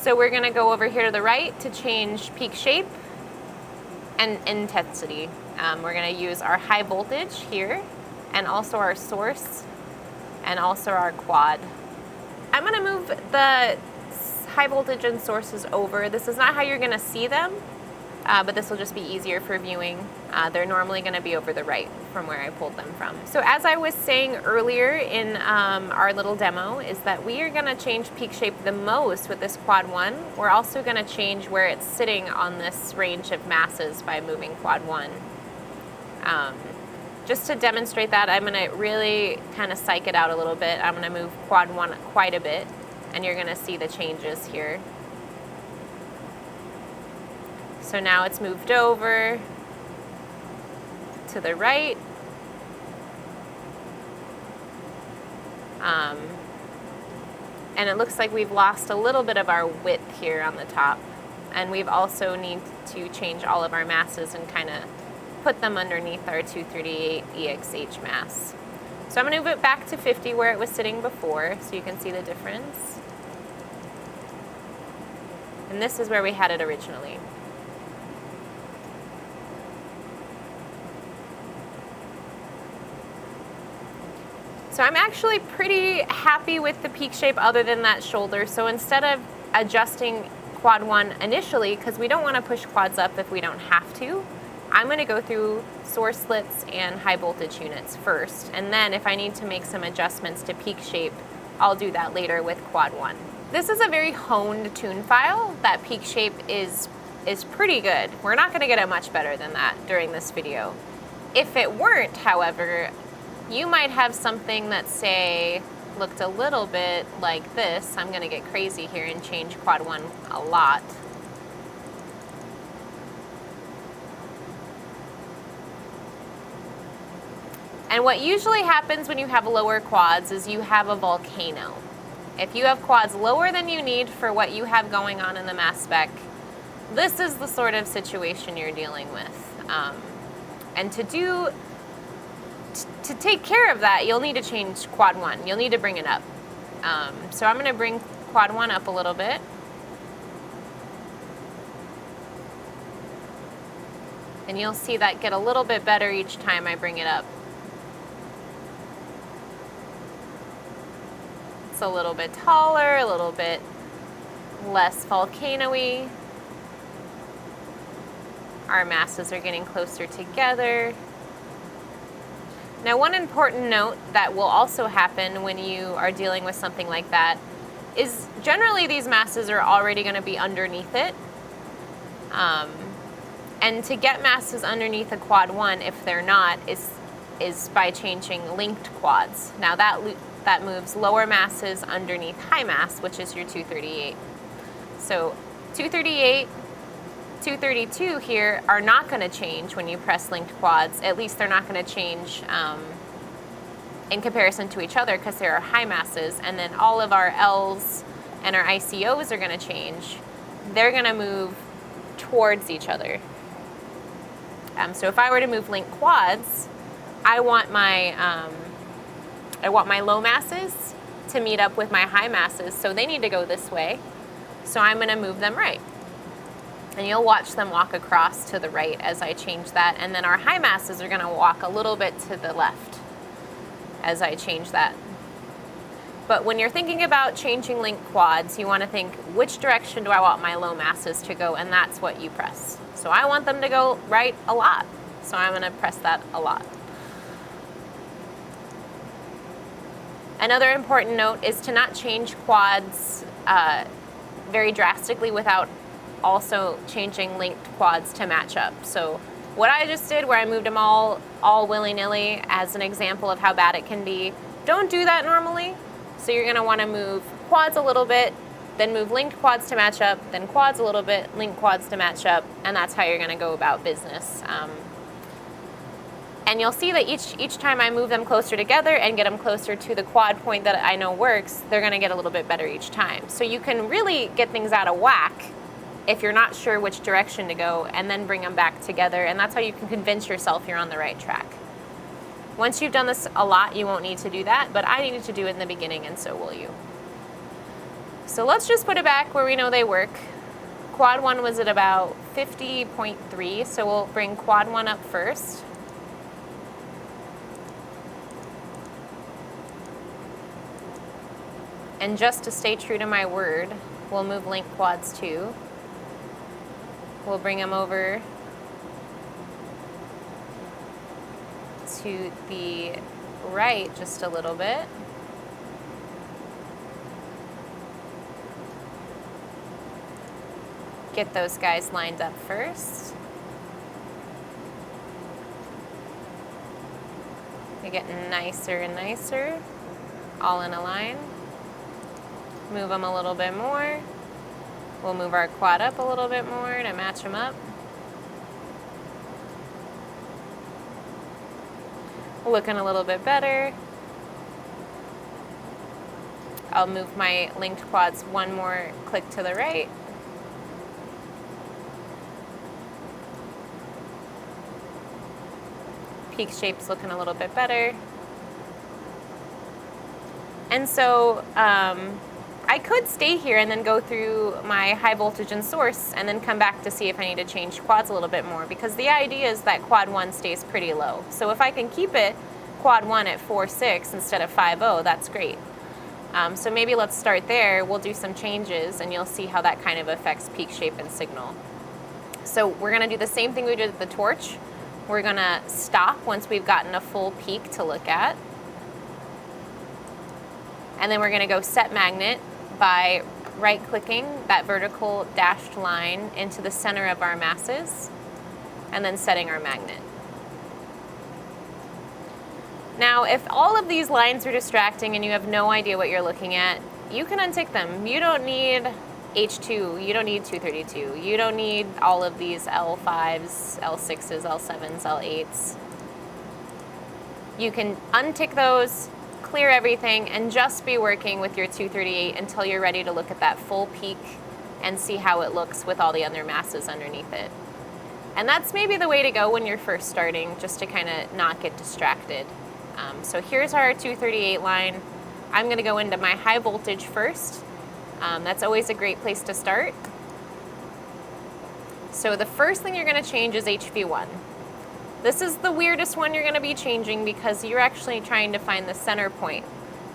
So we're gonna go over here to the right to change peak shape and intensity. We're gonna use our high voltage here, and also our source, and also our quad. I'm gonna move the high voltage and sources over. This is not how you're gonna see them, but this will just be easier for viewing. They're normally gonna be over the right from where I pulled them from. So as I was saying earlier in our little demo, is that we are gonna change peak shape the most with this quad 1. We're also gonna change where it's sitting on this range of masses by moving quad 1. Just to demonstrate that, I'm gonna really kind of psych it out a little bit. I'm gonna move quad 1 quite a bit, and you're gonna see the changes here. So now it's moved over to the right. And it looks like we've lost a little bit of our width here on the top. And we've also need to change all of our masses and kind of put them underneath our 238 EXH mass. So I'm gonna move it back to 50 where it was sitting before, so you can see the difference. And this is where we had it originally. So I'm actually pretty happy with the peak shape other than that shoulder. So instead of adjusting quad 1 initially, because we don't want to push quads up if we don't have to, I'm going to go through source slits and high voltage units first. And then if I need to make some adjustments to peak shape, I'll do that later with quad 1. This is a very honed tune file. That peak shape is pretty good. We're not going to get it much better than that during this video. If it weren't, however, you might have something that, say, looked a little bit like this. I'm gonna get crazy here and change quad 1 a lot. And what usually happens when you have lower quads is you have a volcano. If you have quads lower than you need for what you have going on in the mass spec, this is the sort of situation you're dealing with. And to take care of that, you'll need to change quad 1. You'll need to bring it up. So I'm going to bring quad 1 up a little bit. And you'll see that get a little bit better each time I bring it up. It's a little bit taller, a little bit less volcano-y. Our masses are getting closer together. Now, one important note that will also happen when you are dealing with something like that is generally these masses are already going to be underneath it. And to get masses underneath a quad 1, if they're not, is by changing linked quads. Now that moves lower masses underneath high mass, which is your 238. So 238, 232 here are not going to change when you press linked quads. At least they're not going to change in comparison to each other because there are high masses. And then all of our L's and our ICOs are going to change. They're going to move towards each other. So if I were to move linked quads, I want my low masses to meet up with my high masses, so they need to go this way. So I'm going to move them right. And you'll watch them walk across to the right as I change that. And then our high masses are going to walk a little bit to the left as I change that. But when you're thinking about changing link quads, you want to think, which direction do I want my low masses to go? And that's what you press. So I want them to go right a lot. So I'm going to press that a lot. Another important note is to not change quads very drastically without also changing linked quads to match up. So what I just did, where I moved them all willy-nilly as an example of how bad it can be, don't do that normally. So you're going to want to move quads a little bit, then move linked quads to match up, then quads a little bit, linked quads to match up, and that's how you're going to go about business. And you'll see that each time I move them closer together and get them closer to the quad point that I know works, they're going to get a little bit better each time. So you can really get things out of whack if you're not sure which direction to go, and then bring them back together, and that's how you can convince yourself you're on the right track. Once you've done this a lot, you won't need to do that, but I needed to do it in the beginning, and so will you. So let's just put it back where we know they work. Quad 1 was at about 50.3, so we'll bring quad 1 up first. And just to stay true to my word, we'll move link quads 2. We'll bring them over to the right just a little bit. Get those guys lined up first. They're getting nicer and nicer, all in a line. Move them a little bit more. We'll move our quad up a little bit more to match them up. Looking a little bit better. I'll move my linked quads one more click to the right. Peak shape's looking a little bit better. And so I could stay here and then go through my high voltage and source and then come back to see if I need to change quads a little bit more, because the idea is that quad 1 stays pretty low. So if I can keep it quad 1 at 4.6 instead of 5.0, that's great. So maybe let's start there. We'll do some changes and you'll see how that kind of affects peak shape and signal. So we're gonna do the same thing we did with the torch. We're gonna stop once we've gotten a full peak to look at. And then we're gonna go set magnet by right-clicking that vertical dashed line into the center of our masses and then setting our magnet. Now, if all of these lines are distracting and you have no idea what you're looking at, you can untick them. You don't need H2, you don't need 232, you don't need all of these L5s, L6s, L7s, L8s. You can untick those, clear everything, and just be working with your 238 until you're ready to look at that full peak and see how it looks with all the other masses underneath it. And that's maybe the way to go when you're first starting, just to kind of not get distracted. So here's our 238 line. I'm going to go into my high voltage first. That's always a great place to start. So the first thing you're going to change is HV1. This is the weirdest one you're going to be changing because you're actually trying to find the center point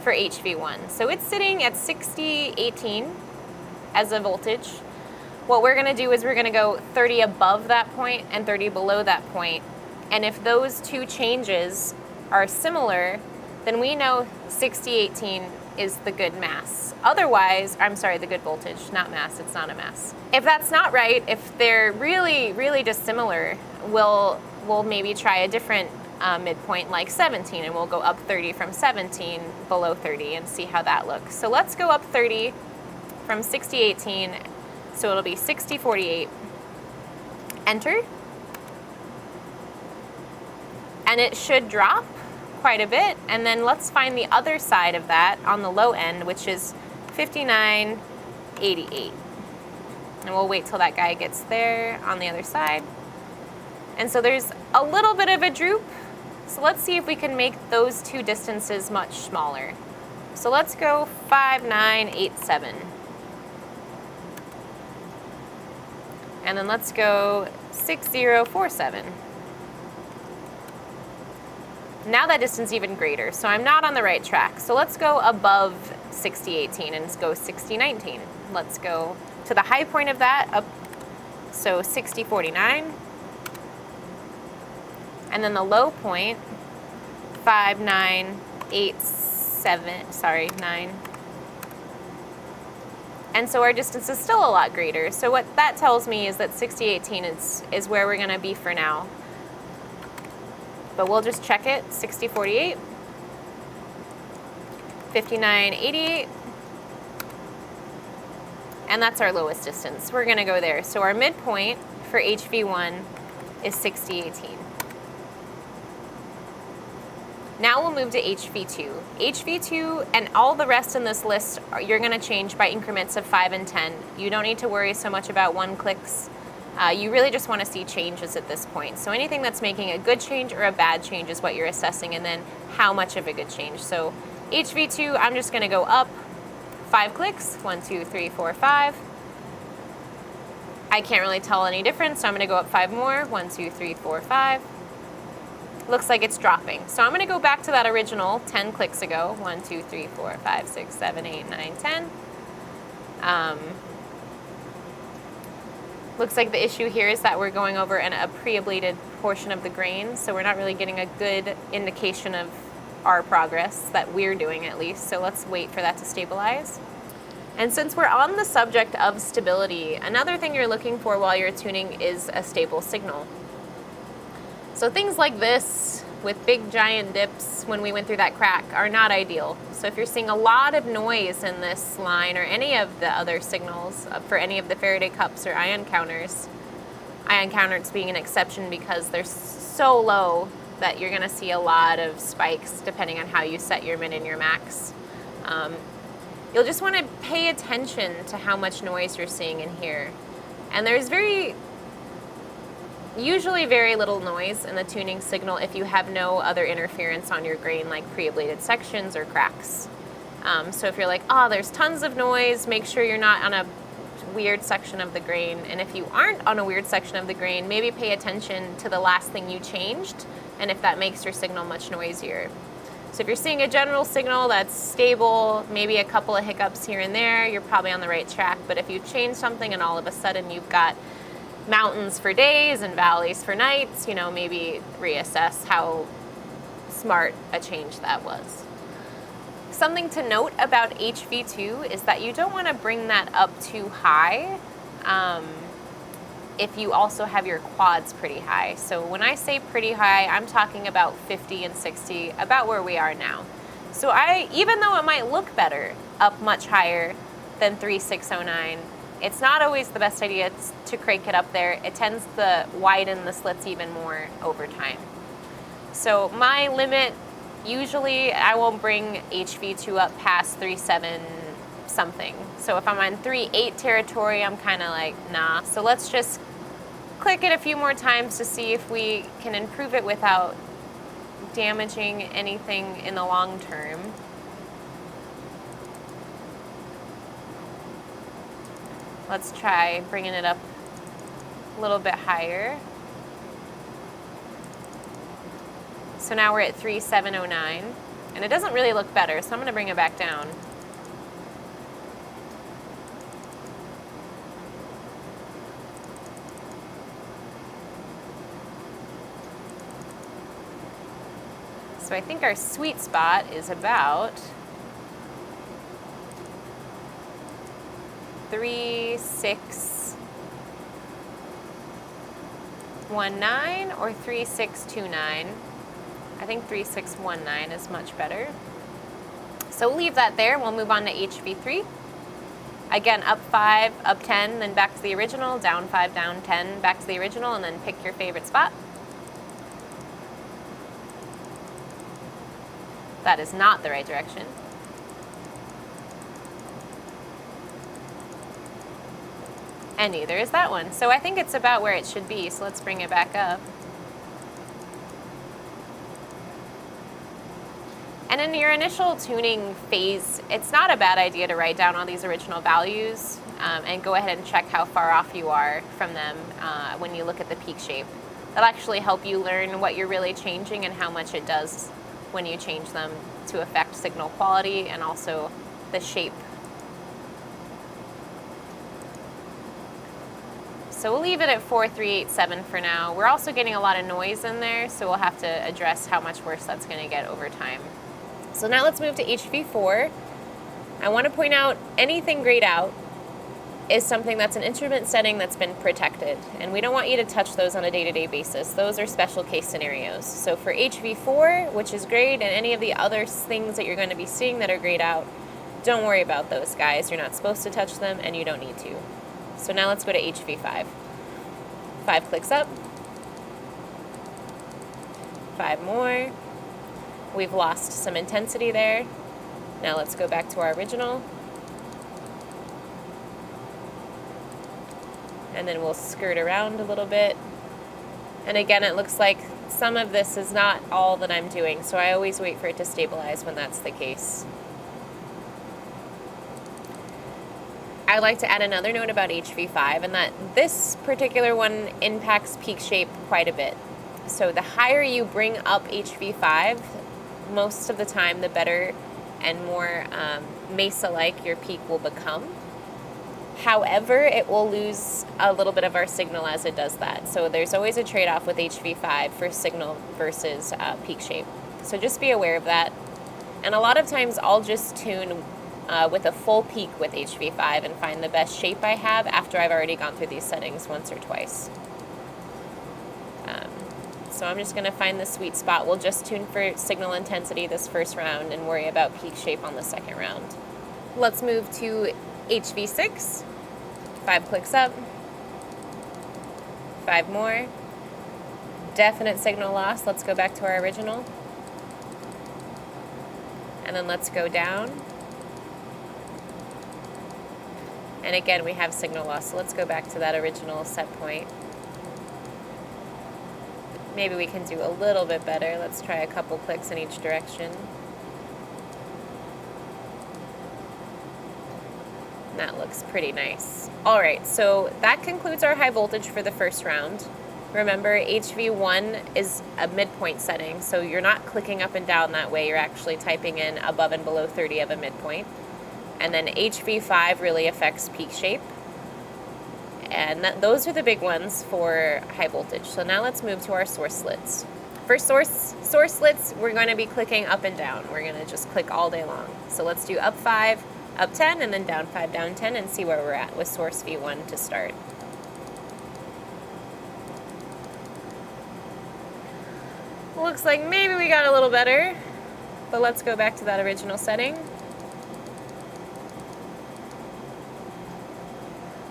for HV1. So it's sitting at 6018 as a voltage. What we're going to do is we're going to go 30 above that point and 30 below that point. And if those two changes are similar, then we know 6018 is the good mass. Otherwise, I'm sorry, the good voltage, not mass, it's not a mass. If that's not right, if they're really, really dissimilar, we'll maybe try a different midpoint like 17, and we'll go up 30 from 17 below 30 and see how that looks. So let's go up 30 from 6018, so it'll be 6048. Enter. And it should drop quite a bit, and then let's find the other side of that on the low end, which is 5988. And we'll wait till that guy gets there on the other side. And so there's a little bit of a droop. So let's see if we can make those two distances much smaller. So let's go 5987. And then let's go 6047. Now that distance is even greater, so I'm not on the right track. So let's go above 6018 and go 6019. Let's go to the high point of that, up, so 6049. And then the low point, 5987, sorry, 9. And so our distance is still a lot greater. So what that tells me is that 6018 is where we're gonna be for now. But we'll just check it, 6048, 5988, and that's our lowest distance. We're gonna go there. So our midpoint for HV1 is 6018. Now we'll move to HV2. HV2 and all the rest in this list, you're gonna change by increments of 5 and 10. You don't need to worry so much about one clicks. You really just want to see changes at this point. So anything that's making a good change or a bad change is what you're assessing, and then how much of a good change. So HV2, I'm just going to go up 5 clicks, 1, 2, 3, 4, 5. I can't really tell any difference, so I'm gonna go up 5 more, 1, 2, 3, 4, 5. Looks like it's dropping. So I'm gonna go back to that original 10 clicks ago, 1, 2, 3, 4, 5, 6, 7, 8, 9, 10. Looks like the issue here is that we're going over a pre-ablated portion of the grain, so we're not really getting a good indication of our progress, that we're doing at least. So let's wait for that to stabilize. And since we're on the subject of stability, another thing you're looking for while you're tuning is a stable signal. So things like this, with big giant dips when we went through that crack, are not ideal. So if you're seeing a lot of noise in this line or any of the other signals for any of the Faraday cups or ion counters being an exception because they're so low that you're gonna see a lot of spikes depending on how you set your min and your max. You'll just wanna pay attention to how much noise you're seeing in here. And there's usually very little noise in the tuning signal if you have no other interference on your grain, like pre-ablated sections or cracks. So if you're like, oh, there's tons of noise, make sure you're not on a weird section of the grain. And if you aren't on a weird section of the grain, maybe pay attention to the last thing you changed and if that makes your signal much noisier. So if you're seeing a general signal that's stable, maybe a couple of hiccups here and there, you're probably on the right track. But if you change something and all of a sudden you've got mountains for days and valleys for nights, maybe reassess how smart a change that was. Something to note about HV2 is that you don't want to bring that up too high if you also have your quads pretty high. So when I say pretty high, I'm talking about 50 and 60, about where we are now. So even though it might look better up much higher than 3609, it's not always the best idea to crank it up there. It tends to widen the slits even more over time. So my limit, usually I won't bring HV2 up past 3.7 something. So if I'm on 3.8 territory, I'm kind of like, nah. So let's just click it a few more times to see if we can improve it without damaging anything in the long term. Let's try bringing it up a little bit higher. So now we're at 3.709, and it doesn't really look better, so I'm gonna bring it back down. So I think our sweet spot is about 3.619 or 3.629. I think 3.619 is much better. So we'll leave that there. We'll move on to HV3. Again, up 5, up 10, then back to the original, down 5, down 10, back to the original, and then pick your favorite spot. That is not the right direction. And neither is that one. So I think it's about where it should be, so let's bring it back up. And in your initial tuning phase, it's not a bad idea to write down all these original values and go ahead and check how far off you are from them when you look at the peak shape. That'll actually help you learn what you're really changing and how much it does when you change them to affect signal quality and also the shape. So we'll leave it at 4.387 for now. We're also getting a lot of noise in there, so we'll have to address how much worse that's going to get over time. So now let's move to HV4. I want to point out anything grayed out is something that's an instrument setting that's been protected, and we don't want you to touch those on a day-to-day basis. Those are special case scenarios. So for HV4, which is grayed, and any of the other things that you're going to be seeing that are grayed out, don't worry about those, guys. You're not supposed to touch them, and you don't need to. So now let's go to HV5. 5 clicks up. 5 more. We've lost some intensity there. Now let's go back to our original. And then we'll skirt around a little bit. And again, it looks like some of this is not all that I'm doing, so I always wait for it to stabilize when that's the case. I'd like to add another note about HV5, and that this particular one impacts peak shape quite a bit. So the higher you bring up HV5, most of the time the better and more mesa-like your peak will become. However, it will lose a little bit of our signal as it does that. So there's always a trade-off with HV5 for signal versus peak shape. So just be aware of that. And a lot of times I'll just tune with a full peak with HV5 and find the best shape I have after I've already gone through these settings once or twice. So I'm just going to find the sweet spot. We'll just tune for signal intensity this first round and worry about peak shape on the second round. Let's move to HV6. 5 clicks up. 5 more. Definite signal loss. Let's go back to our original. And then let's go down. And again, we have signal loss. So let's go back to that original set point. Maybe we can do a little bit better. Let's try a couple clicks in each direction. That looks pretty nice. All right, so that concludes our high voltage for the first round. Remember, HV1 is a midpoint setting, so you're not clicking up and down that way. You're actually typing in above and below 30 of a midpoint. And then HV5 really affects peak shape. And those are the big ones for high voltage. So now let's move to our source slits. For source slits, we're going to be clicking up and down. We're going to just click all day long. So let's do up 5, up 10, and then down 5, down 10, and see where we're at with source V1 to start. Looks like maybe we got a little better, but let's go back to that original setting.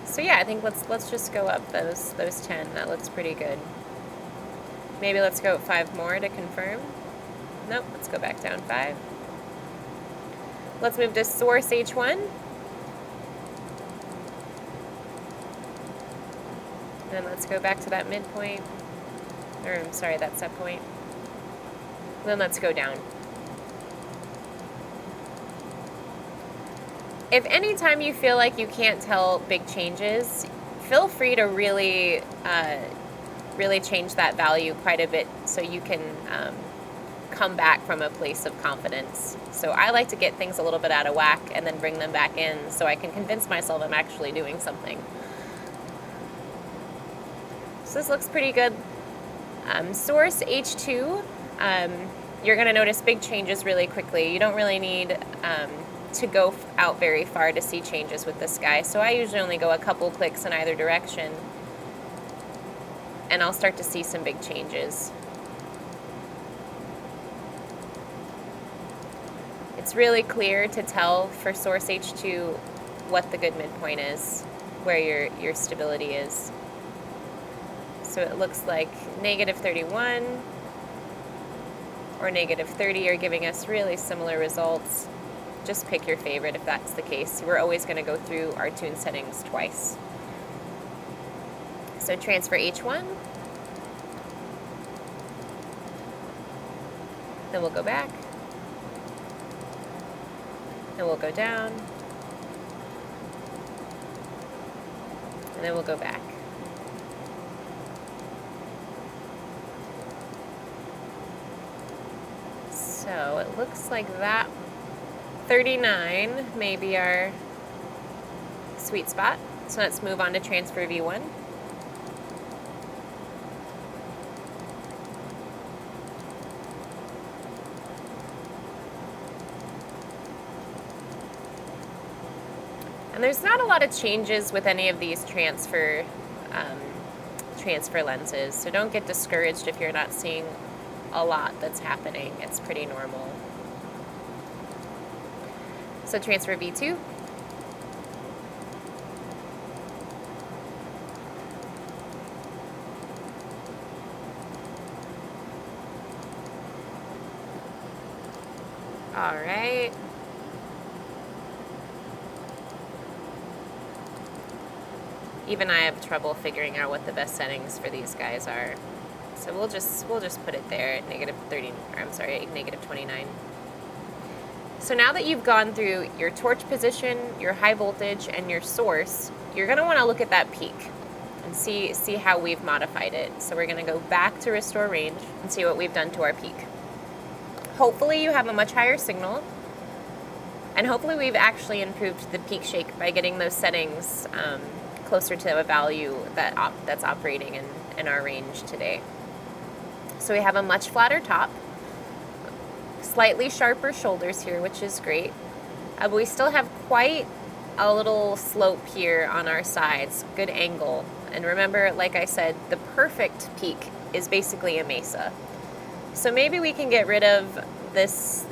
So yeah, I think let's just go up those 10. That looks pretty good. Maybe let's go 5 more to confirm. Nope, let's go back down 5. Let's move to source H1. And let's go back to that midpoint. Or I'm sorry, that set point. Then let's go down. If any time you feel like you can't tell big changes, feel free to really change that value quite a bit so you can come back from a place of confidence. So I like to get things a little bit out of whack and then bring them back in so I can convince myself I'm actually doing something. So this looks pretty good. Source H2, you're going to notice big changes really quickly. You don't really need to go out very far to see changes with this guy. So I usually only go a couple clicks in either direction, and I'll start to see some big changes. It's really clear to tell for source H2 what the good midpoint is, where your stability is. So it looks like -31 or -30 are giving us really similar results. Just pick your favorite if that's the case. We're always going to go through our tune settings twice. So transfer H1. Then we'll go back. Then we'll go down. And then we'll go back. So it looks like that 39 may be our sweet spot. So let's move on to transfer V1. And there's not a lot of changes with any of these transfer lenses, so don't get discouraged if you're not seeing a lot that's happening. It's pretty normal. So transfer V2. All right. Even I have trouble figuring out what the best settings for these guys are. So we'll just put it there at -30, or I'm sorry, -29. So now that you've gone through your torch position, your high voltage, and your source, you're going to want to look at that peak and see how we've modified it. So we're going to go back to restore range and see what we've done to our peak. Hopefully you have a much higher signal, and hopefully we've actually improved the peak shake by getting those settings closer to a value that's operating in our range today. So we have a much flatter top, slightly sharper shoulders here, which is great. But we still have quite a little slope here on our sides, good angle. And remember, like I said, the perfect peak is basically a mesa. So maybe we can get rid of this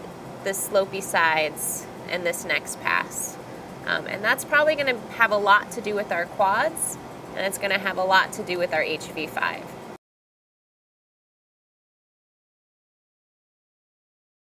slopey sides in this next pass. And that's probably going to have a lot to do with our quads, and it's going to have a lot to do with our HV5.